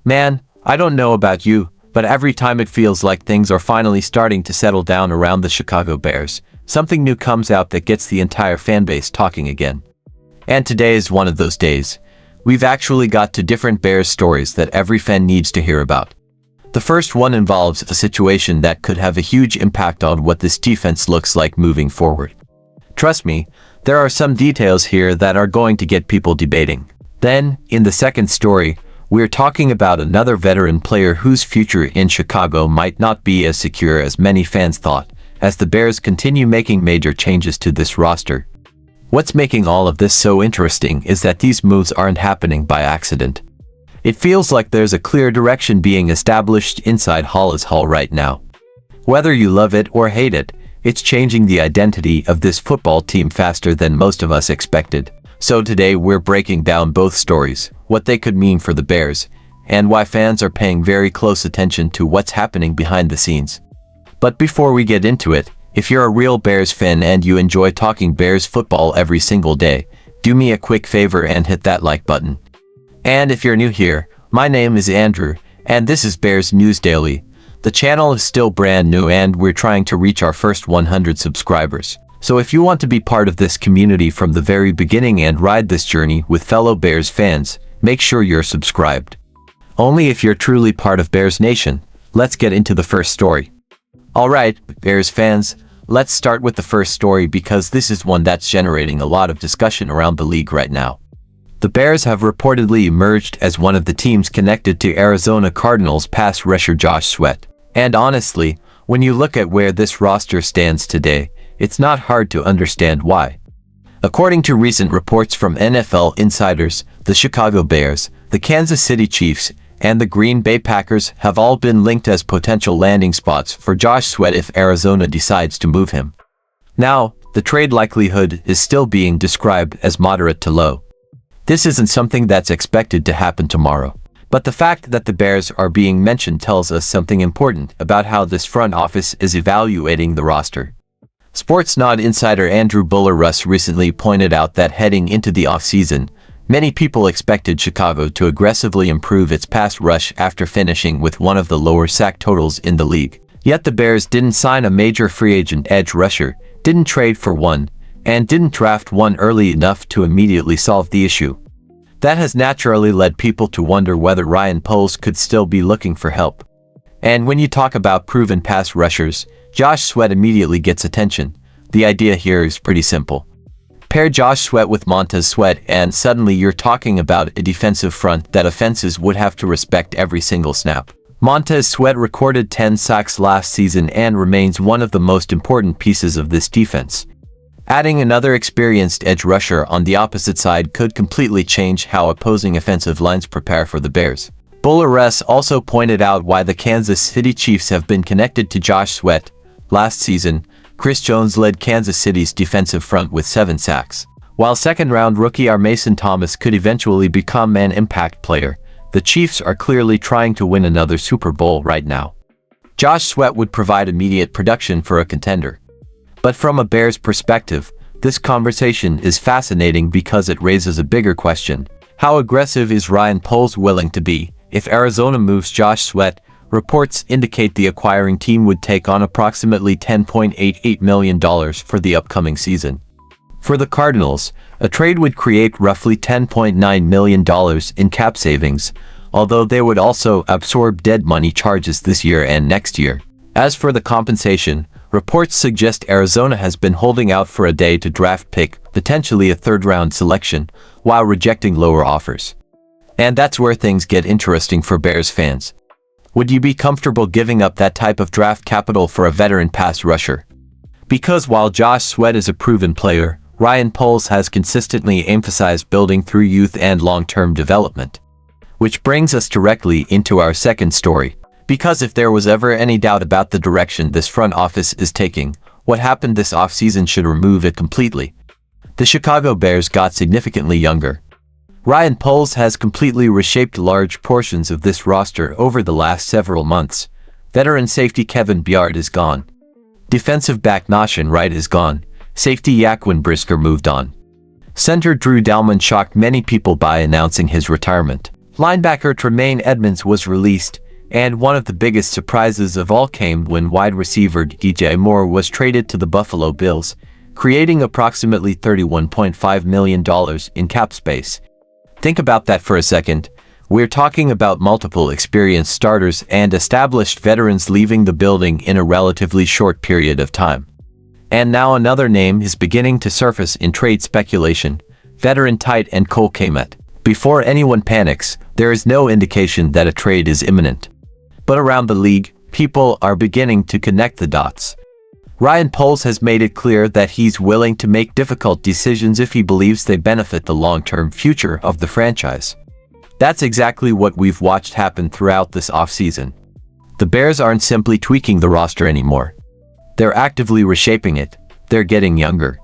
Man, I don't know about you, but every time it feels like things are finally starting to settle down around the Chicago Bears, something new comes out that gets the entire fanbase talking again. And today is one of those days. We've actually got two different Bears stories that every fan needs to hear about. The first one involves a situation that could have a huge impact on what this defense looks like moving forward. Trust me, there are some details here that are going to get people debating. Then, in the second story, we're talking about another veteran player whose future in Chicago might not be as secure as many fans thought, as the Bears continue making major changes to this roster. What's making all of this so interesting is that these moves aren't happening by accident. It feels like there's a clear direction being established inside Hollis Hall right now. Whether you love it or hate it, it's changing the identity of this football team faster than most of us expected. So today we're breaking down both stories, what they could mean for the Bears, and why fans are paying very close attention to what's happening behind the scenes. But before we get into it, if you're a real Bears fan and you enjoy talking Bears football every single day, do me a quick favor and hit that like button. And if you're new here, my name is Andrew, and this is Bears News Daily. The channel is still brand new and we're trying to reach our first 100 subscribers. So if you want to be part of this community from the very beginning and ride this journey with fellow Bears fans, make sure you're subscribed. Only if you're truly part of Bears Nation. Let's get into the first story. Alright, Bears fans, let's start with the first story because this is one that's generating a lot of discussion around the league right now. The Bears have reportedly emerged as one of the teams connected to Arizona Cardinals pass rusher Josh Sweat. And honestly, when you look at where this roster stands today, it's not hard to understand why. According to recent reports from NFL insiders, the Chicago Bears, the Kansas City Chiefs, and the Green Bay Packers have all been linked as potential landing spots for Josh Sweat if Arizona decides to move him. Now, the trade likelihood is still being described as moderate to low. This isn't something that's expected to happen tomorrow. But the fact that the Bears are being mentioned tells us something important about how this front office is evaluating the roster. Sportsnod insider Andrew Buller-Russ recently pointed out that heading into the offseason, many people expected Chicago to aggressively improve its pass rush after finishing with one of the lower sack totals in the league. Yet the Bears didn't sign a major free agent edge rusher, didn't trade for one, and didn't draft one early enough to immediately solve the issue. That has naturally led people to wonder whether Ryan Poles could still be looking for help. And when you talk about proven pass rushers, Josh Sweat immediately gets attention. The idea here is pretty simple. Pair Josh Sweat with Montez Sweat and suddenly you're talking about a defensive front that offenses would have to respect every single snap. Montez Sweat recorded 10 sacks last season and remains one of the most important pieces of this defense. Adding another experienced edge rusher on the opposite side could completely change how opposing offensive lines prepare for the Bears. Buller-Russ also pointed out why the Kansas City Chiefs have been connected to Josh Sweat. Last season, Chris Jones led Kansas City's defensive front with 7 sacks. While second-round rookie Mason Thomas could eventually become an impact player, the Chiefs are clearly trying to win another Super Bowl right now. Josh Sweat would provide immediate production for a contender. But from a Bears perspective, this conversation is fascinating because it raises a bigger question. How aggressive is Ryan Poles willing to be? If Arizona moves Josh Sweat, reports indicate the acquiring team would take on approximately $10.88 million for the upcoming season. For the Cardinals, a trade would create roughly $10.9 million in cap savings, although they would also absorb dead money charges this year and next year. As for the compensation, reports suggest Arizona has been holding out for a day to draft pick, potentially a third-round selection, while rejecting lower offers. And that's where things get interesting for Bears fans. Would you be comfortable giving up that type of draft capital for a veteran pass rusher? Because while Josh Sweat is a proven player, Ryan Poles has consistently emphasized building through youth and long-term development. Which brings us directly into our second story. Because if there was ever any doubt about the direction this front office is taking, what happened this offseason should remove it completely. The Chicago Bears got significantly younger. Ryan Poles has completely reshaped large portions of this roster over the last several months. Veteran safety Kevin Byard is gone. Defensive back Nahshon Wright is gone. Safety Jaquan Brisker moved on. Center Drew Dalman shocked many people by announcing his retirement. Linebacker Tremaine Edmonds was released, and one of the biggest surprises of all came when wide receiver DJ Moore was traded to the Buffalo Bills, creating approximately $31.5 million in cap space. Think about that for a second. We're talking about multiple experienced starters and established veterans leaving the building in a relatively short period of time. And now another name is beginning to surface in trade speculation: veteran tight end Cole Kmet. Before anyone panics, there is no indication that a trade is imminent. But around the league, people are beginning to connect the dots. Ryan Poles has made it clear that he's willing to make difficult decisions if he believes they benefit the long-term future of the franchise. That's exactly what we've watched happen throughout this offseason. The Bears aren't simply tweaking the roster anymore. They're actively reshaping it. They're getting younger.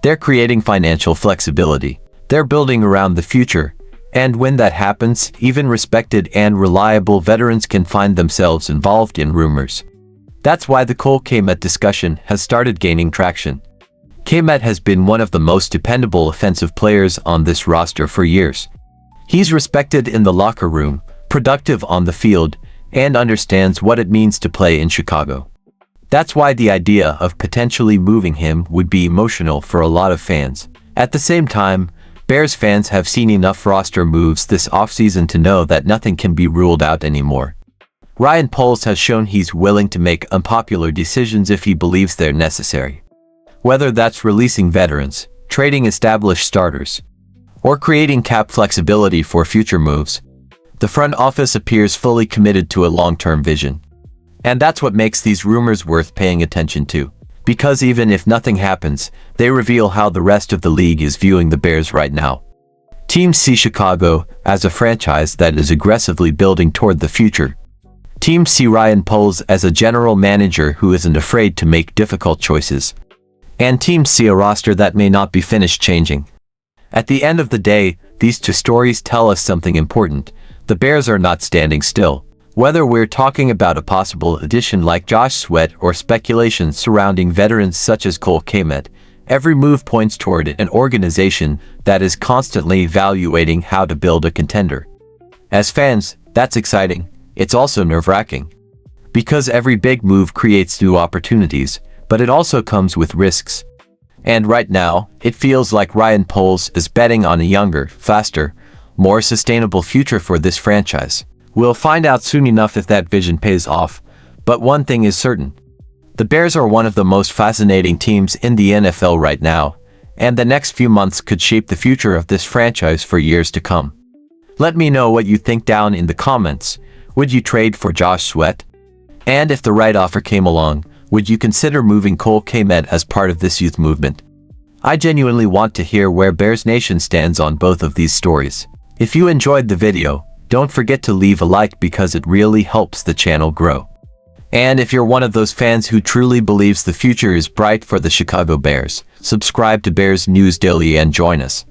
They're creating financial flexibility. They're building around the future. And when that happens, even respected and reliable veterans can find themselves involved in rumors. That's why the Cole Kmet discussion has started gaining traction. Kmet has been one of the most dependable offensive players on this roster for years. He's respected in the locker room, productive on the field, and understands what it means to play in Chicago. That's why the idea of potentially moving him would be emotional for a lot of fans. At the same time, Bears fans have seen enough roster moves this offseason to know that nothing can be ruled out anymore. Ryan Poles has shown he's willing to make unpopular decisions if he believes they're necessary. Whether that's releasing veterans, trading established starters, or creating cap flexibility for future moves, the front office appears fully committed to a long-term vision. And that's what makes these rumors worth paying attention to. Because even if nothing happens, they reveal how the rest of the league is viewing the Bears right now. Teams see Chicago as a franchise that is aggressively building toward the future. Teams see Ryan Poles as a general manager who isn't afraid to make difficult choices. And teams see a roster that may not be finished changing. At the end of the day, these two stories tell us something important. The Bears are not standing still. Whether we're talking about a possible addition like Josh Sweat or speculations surrounding veterans such as Cole Kmet, every move points toward an organization that is constantly evaluating how to build a contender. As fans, that's exciting. It's also nerve-wracking. Because every big move creates new opportunities, but it also comes with risks. And right now, it feels like Ryan Poles is betting on a younger, faster, more sustainable future for this franchise. We'll find out soon enough if that vision pays off, but one thing is certain. The Bears are one of the most fascinating teams in the NFL right now, and the next few months could shape the future of this franchise for years to come. Let me know what you think down in the comments. Would you trade for Josh Sweat? And if the right offer came along, would you consider moving Cole Kmet as part of this youth movement? I genuinely want to hear where Bears Nation stands on both of these stories. If you enjoyed the video, don't forget to leave a like because it really helps the channel grow. And if you're one of those fans who truly believes the future is bright for the Chicago Bears, subscribe to Bears News Daily and join us.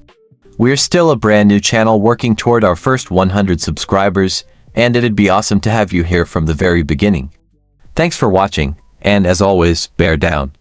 We're still a brand new channel working toward our first 100 subscribers, and it'd be awesome to have you here from the very beginning. Thanks for watching, and as always, bear down.